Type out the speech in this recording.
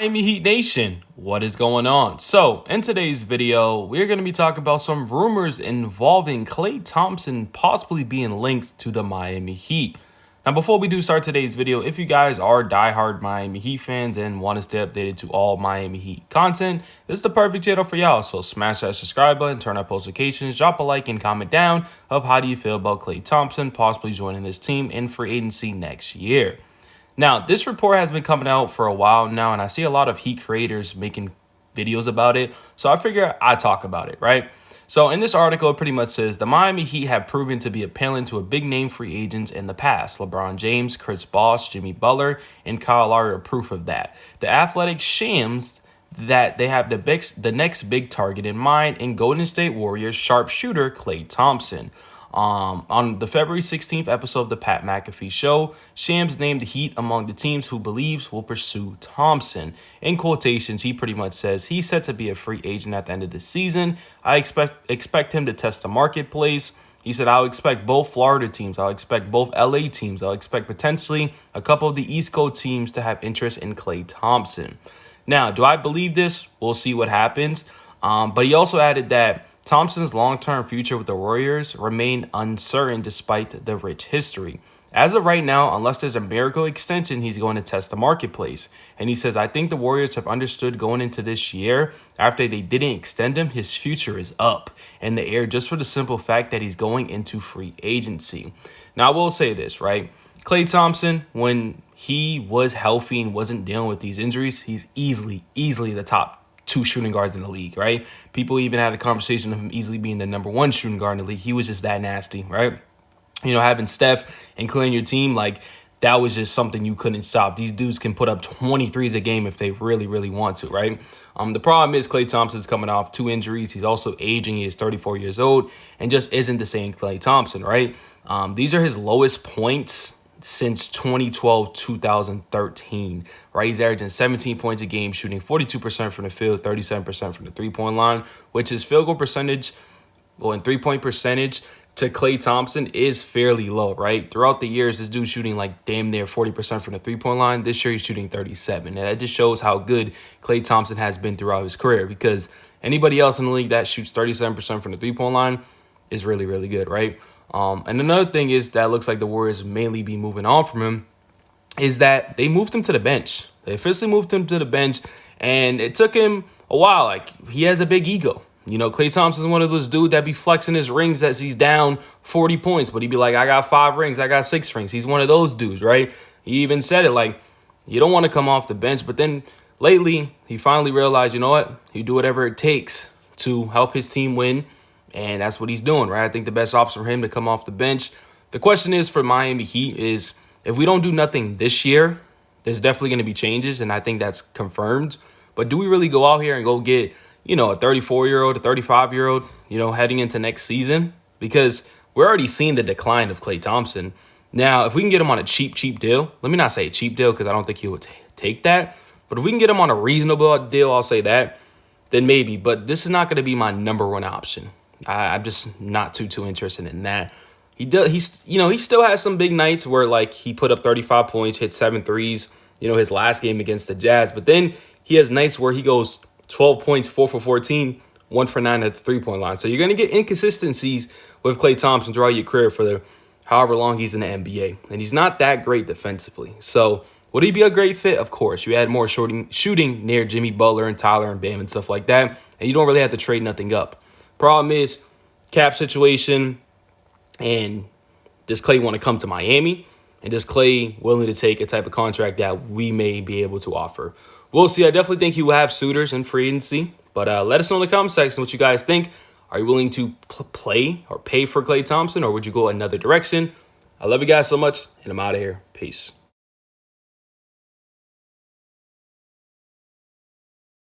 Miami Heat Nation, what is going on? So, in today's video, we're going to be talking about some rumors involving Klay Thompson possibly being linked to the Miami Heat. Now, before we do start today's video, if you guys are diehard Miami Heat fans and want to stay updated to all Miami Heat content, this is the perfect channel for y'all. So smash that subscribe button, turn on post notifications, drop a like, and comment down of how do you feel about Klay Thompson possibly joining this team in free agency next year. Now, this report has been coming out for a while now, and I see a lot of Heat creators making videos about it. So I figure I'd talk about it, right? So in this article, it pretty much says the Miami Heat have proven to be appealing to a big-name free agents in the past. LeBron James, Chris Bosh, Jimmy Butler, and Kyle Lowry are proof of that. The Athletic shams that they have the next big target in mind in Golden State Warriors sharpshooter Klay Thompson. On the February 16th episode of the Pat McAfee Show, Shams named the Heat among the teams who believes will pursue Thompson. In quotations, he pretty much says he's set to be a free agent at the end of the season. I expect him to test the marketplace. He said, I'll expect both Florida teams. I'll expect both LA teams. I'll expect potentially a couple of the East Coast teams to have interest in Klay Thompson. Now, do I believe this? We'll see what happens. But he also added that Thompson's long-term future with the Warriors remain uncertain despite the rich history. As of right now, unless there's a miracle extension, he's going to test the marketplace. And he says, I think the Warriors have understood going into this year, after they didn't extend him, his future is up in the air just for the simple fact that he's going into free agency. Now, I will say this, right? Klay Thompson, when he was healthy and wasn't dealing with these injuries, he's easily the top two shooting guards in the league, right? People even had a conversation of him easily being the number one shooting guard in the league. He was just that nasty, right? You know, having Steph and Klay in your team, like, that was just something you couldn't stop. These dudes can put up 23s a game if they really want to, right? The problem is Klay Thompson's coming off 2 injuries. He's also aging. He is 34 years old and just isn't the same Klay Thompson, right? These are his lowest points since 2012-2013, right? He's averaging 17 points a game, shooting 42% from the field, 37% from the three-point line, which is field goal percentage, well, in three-point percentage to Klay Thompson is fairly low, right? Throughout the years, this dude's shooting like damn near 40% from the three-point line. This year, he's shooting 37%. And that just shows how good Klay Thompson has been throughout his career, because anybody else in the league that shoots 37% from the three-point line is really good, right? And another thing is that looks like the Warriors mainly be moving on from him is that they moved him to the bench. They officially moved him to the bench, and it took him a while. Like, he has a big ego. You know, Klay Thompson's one of those dudes that be flexing his rings as he's down 40 points, but he'd be like, I got 5 rings, I got 6 rings. He's one of those dudes, right? He even said it, like, you don't want to come off the bench. But then lately, he finally realized, you know what? He'd do whatever it takes to help his team win. And that's what he's doing, right? I think the best option for him to come off the bench. The question is for Miami Heat is, if we don't do nothing this year, there's definitely going to be changes, and I think that's confirmed. But do we really go out here and go get, you know, a 34-year-old, a 35-year-old, you know, heading into next season? Because we're already seeing the decline of Klay Thompson. Now, if we can get him on a cheap deal, let me not say a cheap deal because I don't think he would take that. But if we can get him on a reasonable deal, I'll say that, then maybe. But this is not going to be my number one option. I'm just not too interested in that. He still has some big nights where, like, he put up 35 points, hit 7 threes, you know, his last game against the Jazz. But then he has nights where he goes 12 points, 4 for 14, 1 for 9 at the three-point line. So you're going to get inconsistencies with Klay Thompson throughout your career for however long he's in the NBA. And he's not that great defensively. So would he be a great fit? Of course. You add more shooting near Jimmy Butler and Tyler and Bam and stuff like that, and you don't really have to trade nothing up. Problem is, cap situation, and does Klay want to come to Miami? And does Klay willing to take a type of contract that we may be able to offer? We'll see. I definitely think he will have suitors in free agency. But let us know in the comment section what you guys think. Are you willing to play or pay for Klay Thompson, or would you go another direction? I love you guys so much, and I'm out of here. Peace.